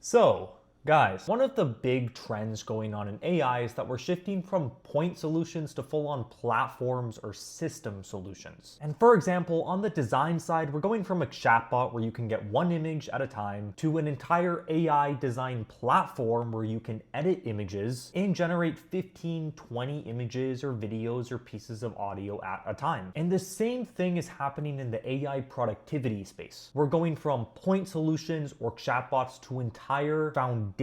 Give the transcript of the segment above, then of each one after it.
So, guys, one of the big trends going on in AI is that we're shifting from point solutions to full-on platforms or system solutions. And for example, on the design side, we're going from a chatbot where you can get one image at a time to an entire AI design platform where you can edit images and generate 15, 20 images or videos or pieces of audio at a time. And the same thing is happening in the AI productivity space. We're going from point solutions or chatbots to entire foundational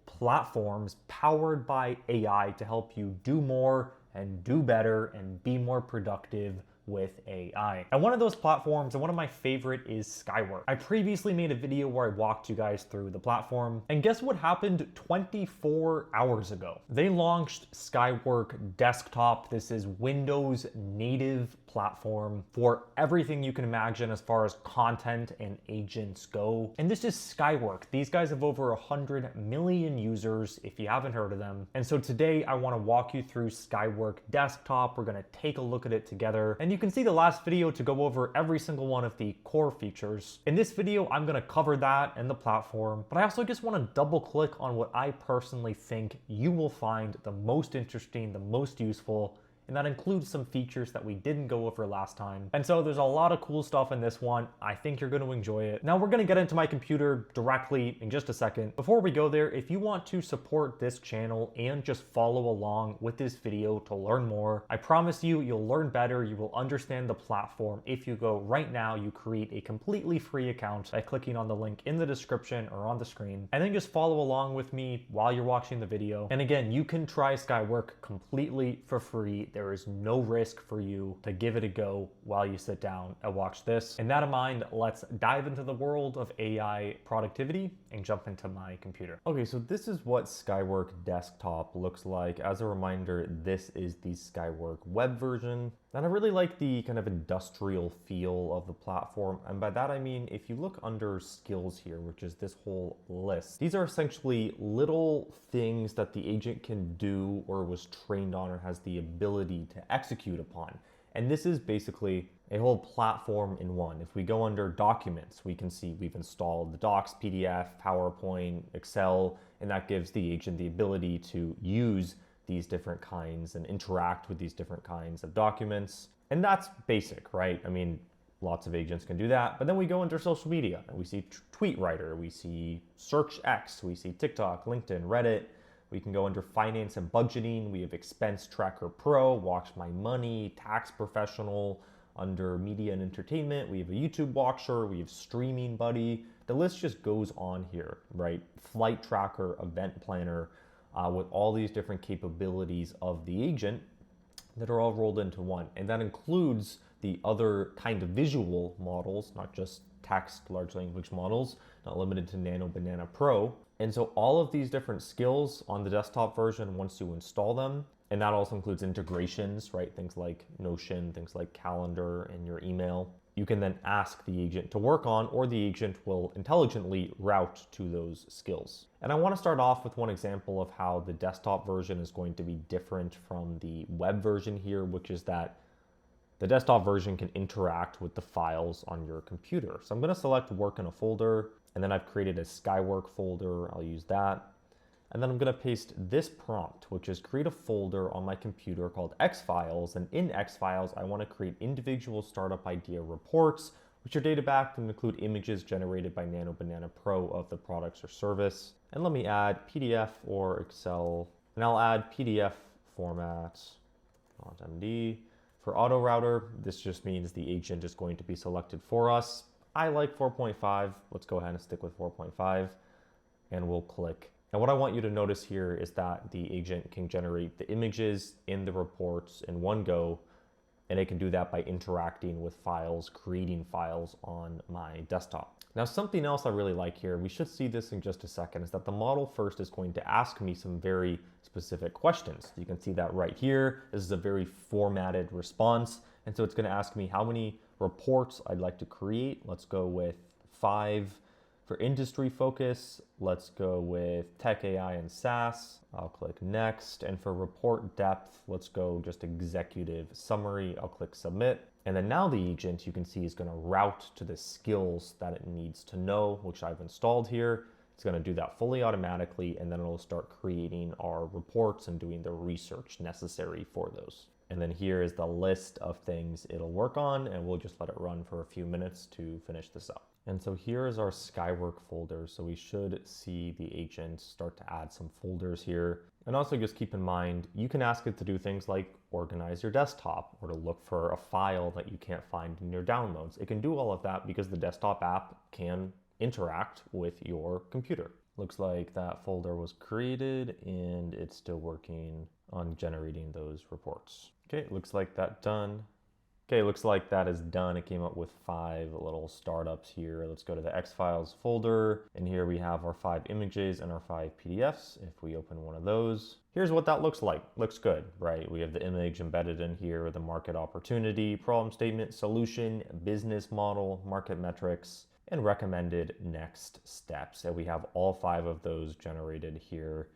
platforms powered by AI to help you do more and do better and be more productive with AI. And one of those platforms, and one of my favorite, is Skywork. I previously made a video where I walked you guys through the platform, and guess what happened 24 hours ago? They launched Skywork Desktop. This is Windows native platform for everything you can imagine as far as content and agents go. And this is Skywork. These guys have over 100 million users if you haven't heard of them. And so today I want to walk you through Skywork Desktop. We're going to take a look at it together. And you can see the last video to go over every single one of the core features. In this video, I'm going to cover that and the platform, but I also just want to double click on what I personally think you will find the most interesting, the most useful, and that includes some features that we didn't go over last time. And so there's a lot of cool stuff in this one. I think you're going to enjoy it. Now we're going to get into my computer directly in just a second. Before we go there, if you want to support this channel and just follow along with this video to learn more, I promise you, you'll learn better. You will understand the platform if you go right now, you create a completely free account by clicking on the link in the description or on the screen, and then just follow along with me while you're watching the video. And again, you can try Skywork completely for free. There is no risk for you to give it a go while you sit down and watch this. And that in mind, let's dive into the world of AI productivity and jump into my computer. Okay, so this is what Skywork Desktop looks like. As a reminder, this is the Skywork web version. And I really like the kind of industrial feel of the platform. And by that I mean, if you look under skills here, which is this whole list, these are essentially little things that the agent can do or was trained on or has the ability to execute upon. And this is basically a whole platform in one. If we go under documents, we can see we've installed the docs, PDF, PowerPoint, Excel, and that gives the agent the ability to use these different kinds and interact with these different kinds of documents. And that's basic, right? I mean, lots of agents can do that. But then we go into social media and we see TweetWriter, we see SearchX, we see TikTok, LinkedIn, Reddit. We can go under finance and budgeting. We have Expense Tracker Pro, Watch My Money, Tax Professional. Under media and entertainment, we have a YouTube Watcher, we have Streaming Buddy. The list just goes on here, right? Flight Tracker, Event Planner, with all these different capabilities of the agent that are all rolled into one. And that includes the other kind of visual models, not just text, large language models, not limited to Nano Banana Pro. And so all of these different skills on the desktop version, once you install them, and that also includes integrations, right? Things like Notion, things like Calendar and your email. You can then ask the agent to work on, or the agent will intelligently route to those skills. And I want to start off with one example of how the desktop version is going to be different from the web version here, which is that the desktop version can interact with the files on your computer. So I'm going to select work in a folder, and then I've created a Skywork folder. I'll use that. And then I'm going to paste this prompt, which is create a folder on my computer called X Files. And in X Files, I want to create individual startup idea reports, which are data backed and include images generated by Nano Banana Pro of the products or service. And let me add PDF or Excel, and I'll add PDF format, not MD. For auto router, this just means the agent is going to be selected for us. I like 4.5. Let's go ahead and stick with 4.5, and we'll click. And what I want you to notice here is that the agent can generate the images in the reports in one go, and it can do that by interacting with files, creating files on my desktop. Now, something else I really like here, we should see this in just a second, is that the model first is going to ask me some very specific questions. You can see that right here. This is a very formatted response. And so it's going to ask me how many reports I'd like to create. Let's go with 5. For industry focus, let's go with tech, AI, and SaaS. I'll click next. And for report depth, let's go just executive summary. I'll click submit. And then now the agent, you can see, is going to route to the skills that it needs to know, which I've installed here. It's going to do that fully automatically, and then it'll start creating our reports and doing the research necessary for those. And then here is the list of things it'll work on, and we'll just let it run for a few minutes to finish this up. And so here is our Skywork folder. So we should see the agent start to add some folders here. And also just keep in mind, you can ask it to do things like organize your desktop or to look for a file that you can't find in your downloads. It can do all of that because the desktop app can interact with your computer. Looks like that folder was created and it's still working on generating those reports. Okay, looks like that's done. Okay, looks like that is done. It came up with 5 little startups here. Let's go to the X files folder. And here we have our 5 images and our 5 PDFs. If we open one of those, here's what that looks like. Looks good, right? We have the image embedded in here, the market opportunity, problem statement, solution, business model, market metrics, and recommended next steps. And we have all 5 of those generated here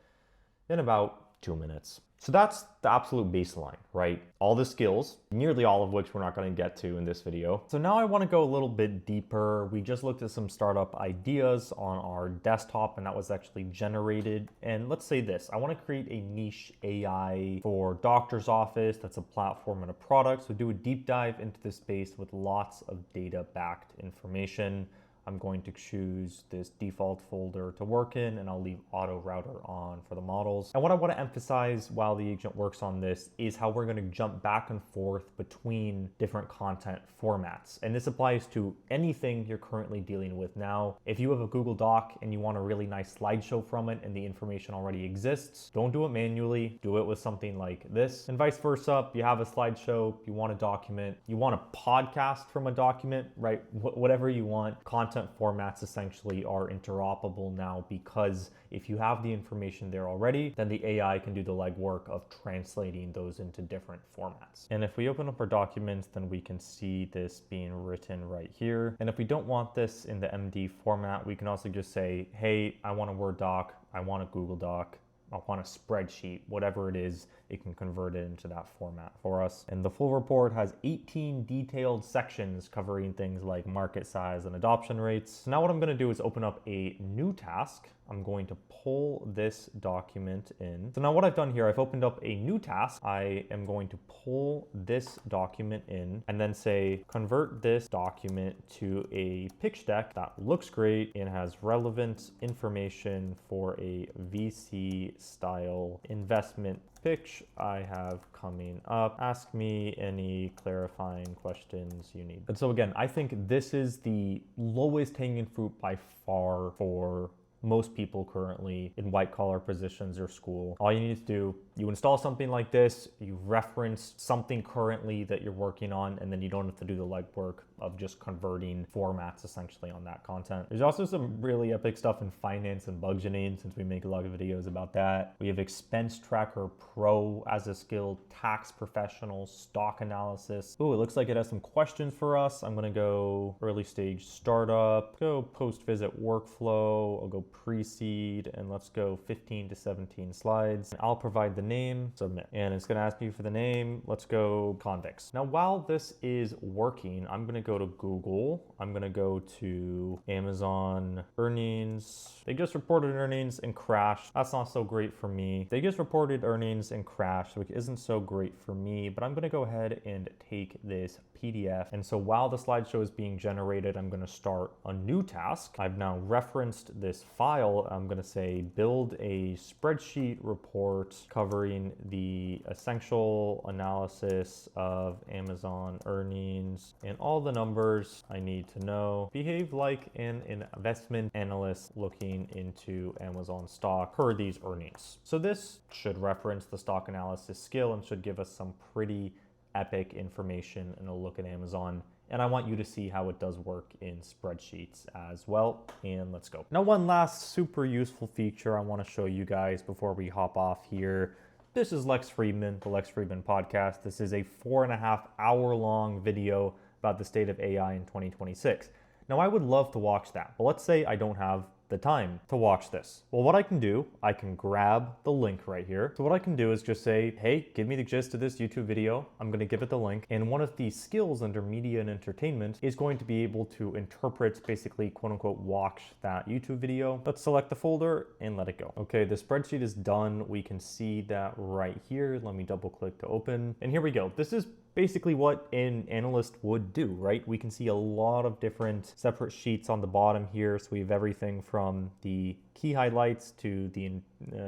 in about 2 minutes. So that's the absolute baseline, right? All the skills, nearly all of which we're not going to get to in this video. So now I want to go a little bit deeper. We just looked at some startup ideas on our desktop, and that was actually generated. And let's say this, I want to create a niche AI for doctor's office that's a platform and a product. So do a deep dive into this space with lots of data-backed information. I'm going to choose this default folder to work in, and I'll leave auto router on for the models. And what I want to emphasize while the agent works on this is how we're going to jump back and forth between different content formats. And this applies to anything you're currently dealing with now. If you have a Google Doc and you want a really nice slideshow from it and the information already exists, don't do it manually, do it with something like this. And vice versa, you have a slideshow, you want a document, you want a podcast from a document, right? Whatever you want. Content formats essentially are interoperable now, because if you have the information there already, then the AI can do the legwork of translating those into different formats. And if we open up our documents, then we can see this being written right here. And if we don't want this in the MD format, we can also just say, hey, I want a Word doc, I want a Google Doc, I want a spreadsheet, whatever it is, it can convert it into that format for us. And the full report has 18 detailed sections covering things like market size and adoption rates. So now what I'm going to do is open up a new task. I'm going to pull this document in. So now what I've done here, I've opened up a new task. I am going to pull this document in and then say, convert this document to a pitch deck that looks great and has relevant information for a VC style investment pitch I have coming up. Ask me any clarifying questions you need. And so again, I think this is the lowest hanging fruit by far for most people currently in white collar positions or school. All you need to do, you install something like this, you reference something currently that you're working on, and then you don't have to do the legwork of just converting formats essentially on that content. There's also some really epic stuff in finance and budgeting, since we make a lot of videos about that. We have Expense Tracker Pro as a skill, tax professional, stock analysis. Ooh, it looks like it has some questions for us. I'm gonna go early stage startup, go post-visit workflow, I'll go pre-seed, and let's go 15 to 17 slides. I'll provide the name, submit. And it's gonna ask me for the name. Let's go convicts. Now, while this is working, I'm gonna go to Google. I'm gonna go to Amazon earnings. They just reported earnings and crashed. That's not so great for me. They just reported earnings and crashed, which isn't so great for me, but I'm gonna go ahead and take this PDF. And so while the slideshow is being generated, I'm gonna start a new task. I've now referenced this file. I'm gonna say build a spreadsheet report covering the essential analysis of Amazon earnings and all the numbers I need to know. Behave like an investment analyst looking into Amazon stock per these earnings. So this should reference the stock analysis skill and should give us some pretty epic information and a look at Amazon. And I want you to see how it does work in spreadsheets as well. And let's go. Now, one last super useful feature I want to show you guys before we hop off here. This is Lex Friedman, the Lex Friedman podcast. This is a 4.5 hour long video about the state of AI in 2026. Now, I would love to watch that, but let's say I don't have the time to watch this? Well, what I can do, I can grab the link right here. So what I can do is just say, hey, give me the gist of this YouTube video. I'm going to give it the link. And one of the skills under media and entertainment is going to be able to interpret, basically, quote unquote, watch that YouTube video. Let's select the folder and let it go. Okay, the spreadsheet is done. We can see that right here. Let me double click to open. And here we go. This is basically what an analyst would do, right? We can see a lot of different separate sheets on the bottom here. So we have everything from the key highlights to the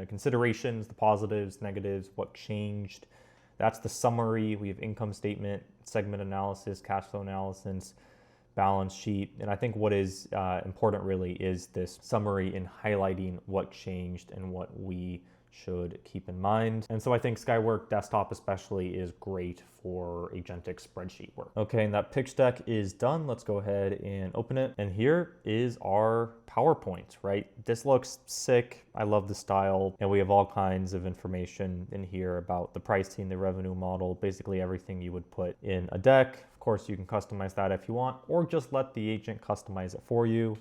considerations, the positives, negatives, what changed. That's the summary. We have income statement, segment analysis, cash flow analysis, balance sheet. And I think what is important really is this summary in highlighting what changed and what we should keep in mind. And so I think Skywork Desktop especially is great for agentic spreadsheet work. Okay, and that pitch deck is done. Let's go ahead and open it. And here is our PowerPoint, right? This looks sick. I love the style. And we have all kinds of information in here about the pricing, the revenue model, basically everything you would put in a deck. Of course, you can customize that if you want, or just let the agent customize it for you.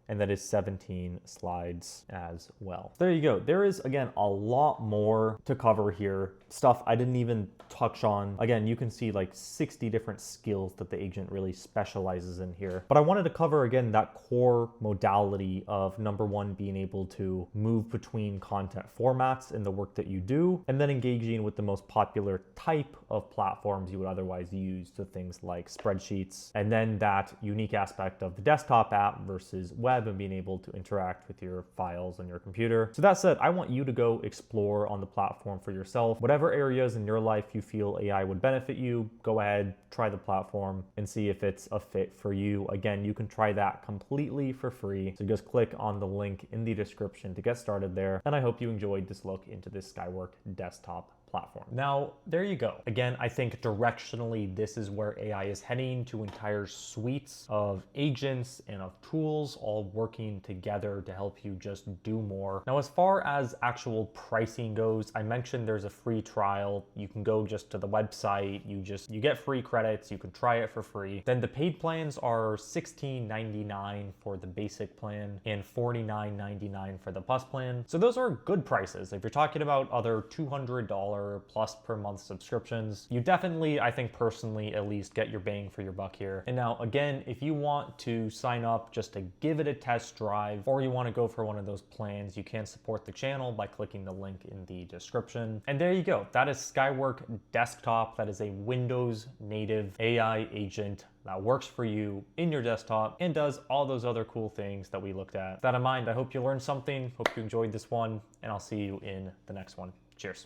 And that is 17 slides as well. There you go. There is, again, a lot more to cover here. Stuff I didn't even touch on. Again, you can see like 60 different skills that the agent really specializes in here. But I wanted to cover, again, that core modality of number one, being able to move between content formats in the work that you do, and then engaging with the most popular type of platforms you would otherwise use, so things like spreadsheets, and then that unique aspect of the desktop app versus web and being able to interact with your files on your computer. So that said, I want you to go explore on the platform for yourself. Whatever areas in your life you feel AI would benefit you, go ahead, try the platform and see if it's a fit for you. Again, you can try that completely for free. So just click on the link in the description to get started there. And I hope you enjoyed this look into this Skywork desktop platform. Now, there you go. Again, I think directionally, this is where AI is heading, to entire suites of agents and of tools all working together to help you just do more. Now, as far as actual pricing goes, I mentioned there's a free trial. You can go just to the website, you get free credits, you can try it for free. Then the paid plans are $16.99 for the basic plan and $49.99 for the plus plan. So those are good prices. If you're talking about other $200 plus per month subscriptions, you definitely, I think personally at least, get your bang for your buck here. And now again, if you want to sign up just to give it a test drive, or you want to go for one of those plans, you can support the channel by clicking the link in the description. And there you go. That is Skywork Desktop. That is a Windows native AI agent that works for you in your desktop and does all those other cool things that we looked at. With that in mind, I hope you learned something. Hope you enjoyed this one, and I'll see you in the next one. Cheers.